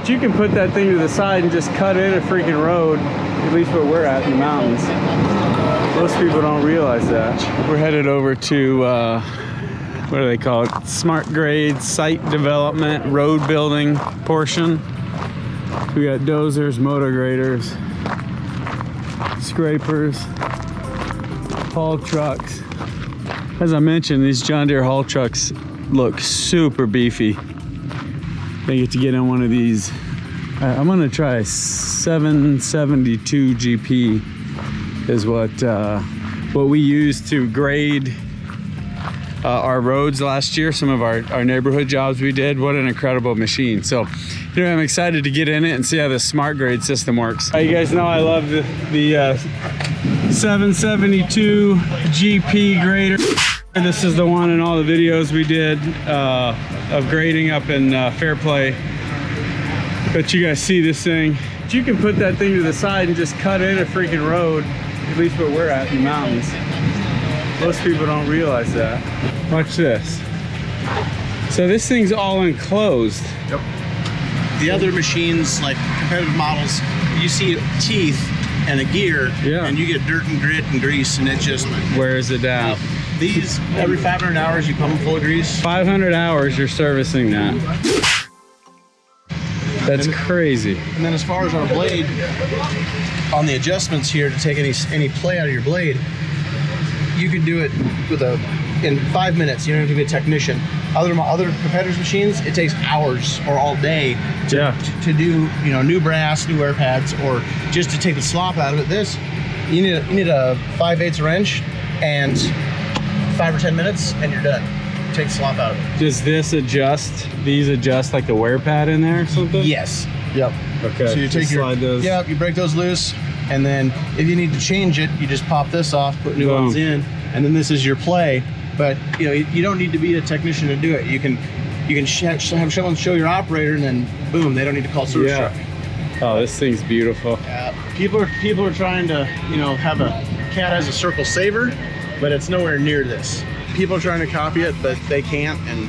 But you can put that thing to the side and just cut in a freaking road, at least where we're at in the mountains. Most people don't realize that. We're headed over to, what do they call it? Smart grade, site development, road building portion. We got dozers, motor graders, scrapers, haul trucks. As I mentioned, these John Deere haul trucks look super beefy. They get to get in one of these. I'm gonna try a 772GP is what we used to grade our roads last year. Some of our neighborhood jobs we did. What an incredible machine. So anyway, I'm excited to get in it and see how the smart grade system works. You guys know I love the 772GP grader. This is the one in all the videos we did of grading up in Fairplay. But you guys see this thing. You can put that thing to the side and just cut in a freaking road, at least where we're at in the mountains. Most people don't realize that. Watch this. So this thing's all enclosed. Yep. The other machines, like competitive models, you see teeth and a gear, yeah, and you get dirt and grit and grease, and it just wears it down. These, every 500 hours you pump them full of grease. 500 hours you're servicing that. That's crazy. And then as far as our blade, on the adjustments here to take any play out of your blade, you can do it with in 5 minutes. You don't have to be a technician. Other competitors' machines, it takes hours or all day to do, you know, new brass, new wear pads, or just to take the slop out of it. This, you need a 5/8 wrench and 5 or 10 minutes, and you're done. Take the slop out of it. Does this adjust? These adjust like the wear pad in there or something? Yes. Yep. Okay. So you take slide those. Yeah, you break those loose, and then if you need to change it, you just pop this off, put new ones in, and then this is your play. But you know, you don't need to be a technician to do it. You can have someone show your operator, and then boom, they don't need to call service truck. Oh, this thing's beautiful. People are trying to, you know, have a cat has a circle saver, but it's nowhere near this. People are trying to copy it, but they can't, and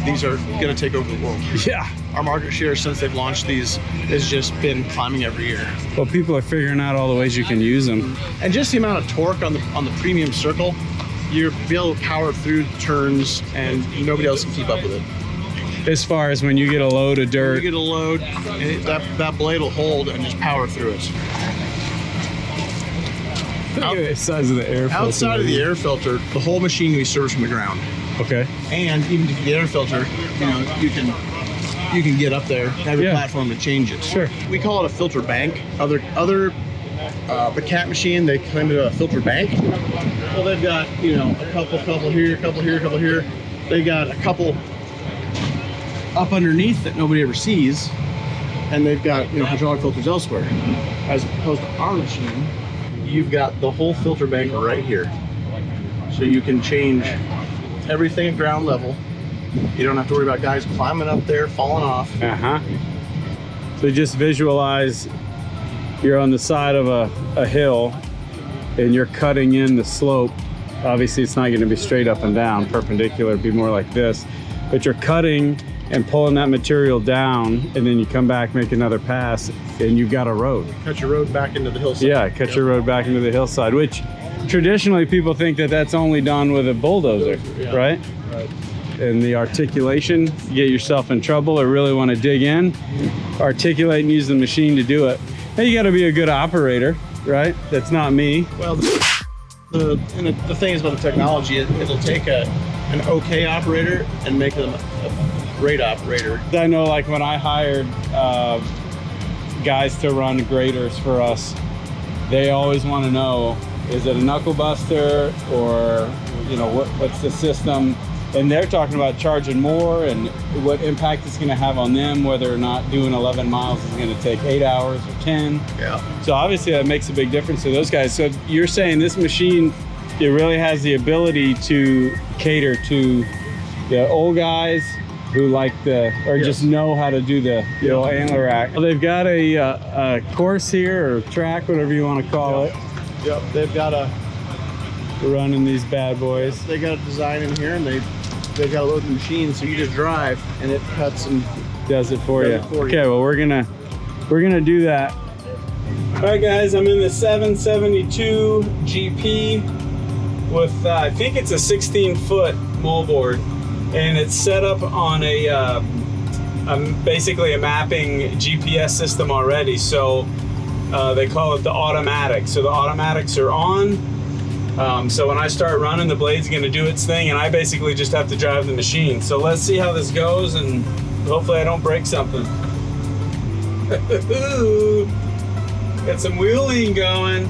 these are going to take over the world. Yeah. Our market share since they've launched these has just been climbing every year. Well, people are figuring out all the ways you can use them. And just the amount of torque on the premium circle, you'll be able to power through the turns, and nobody else can keep up with it. As far as when you get a load of dirt. When you get a load, that blade will hold and just power through it. Look at the size of the air filter. Outside of the air filter, the whole machine can be serviced from the ground. Okay. And even if the air filter, you know, you can get up there, have your platform to change it. Sure. We call it a filter bank. The cat machine, they claim it a filter bank. Well, they've got, you know, a couple here, a couple here, a couple here. They got a couple up underneath that nobody ever sees, and they've got, you know, hydraulic filters elsewhere. As opposed to our machine, you've got the whole filter bank right here. So you can change everything at ground level. You don't have to worry about guys climbing up there, falling off. So just visualize you're on the side of a hill and you're cutting in the slope. Obviously it's not going to be straight up and down, perpendicular, it'd be more like this. But you're cutting and pulling that material down, and then you come back, make another pass, and you've got a road. Cut your road back into the hillside. Yeah, cut your road back into the hillside, which traditionally people think that that's only done with a bulldozer, right? Right. And the articulation, you get yourself in trouble or really want to dig in, articulate and use the machine to do it. Now you got to be a good operator, right? That's not me. Well, the thing is about the technology, it'll take an okay operator and make them a great operater. I know, like when I hired guys to run graders for us, they always want to know, is it a knuckle buster, or, you know, what's the system? And they're talking about charging more and what impact it's going to have on them, whether or not doing 11 miles is going to take 8 hours or 10. Yeah. So obviously that makes a big difference to those guys. So you're saying this machine, it really has the ability to cater to the old guys who like just know how to do the old antler rack. Well, they've got a course here, or track, whatever you want to call it. Yep, they've got a running these bad boys. They got a design in here, and they've got a loading machine, so you just drive and it cuts and does it for you. Okay, well we're gonna do that. All right, guys, I'm in the 772 GP with I think it's a 16-foot moldboard, and it's set up on a basically a mapping GPS system already. So they call it the automatic. So the automatics are on. So when I start running, the blade's gonna do its thing, and I basically just have to drive the machine. So let's see how this goes, and hopefully I don't break something. Got some wheeling going.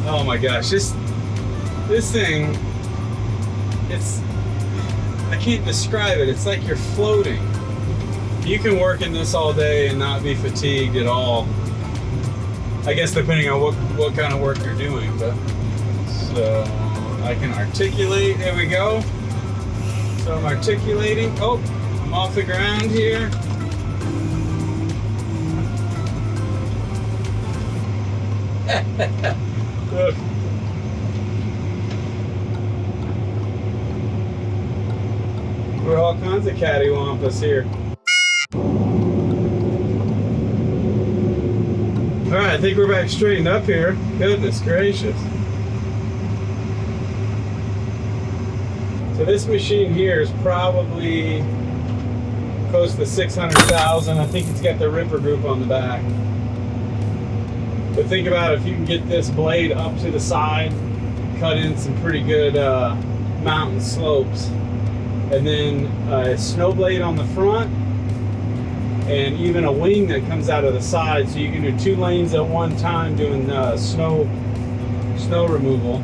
Oh my gosh, this thing, I can't describe it. It's like you're floating. You can work in this all day and not be fatigued at all. I guess depending on what kind of work you're doing, but so I can articulate. There we go. So I'm articulating. Oh, I'm off the ground here. Look. We're all kinds of cattywampus here. All right, I think we're back straightened up here. Goodness gracious. So this machine here is probably close to 600,000. I think it's got the ripper group on the back. But think about if you can get this blade up to the side, cut in some pretty good mountain slopes, and then a snow blade on the front, and even a wing that comes out of the side, so you can do 2 lanes at one time doing snow removal.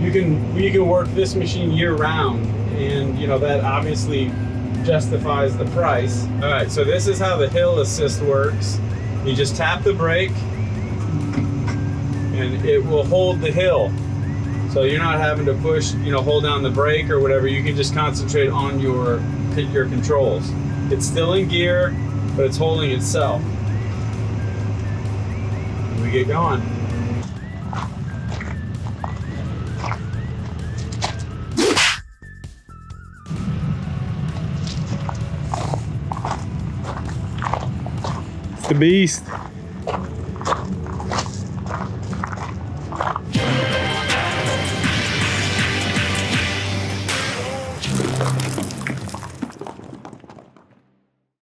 You can work this machine year round, and you know that obviously justifies the price. All right, so this is how the hill assist works. You just tap the brake, and it will hold the hill. So you're not having to push, hold down the brake or whatever. You can just concentrate on your controls. It's still in gear, but it's holding itself. And we get going. It's the beast.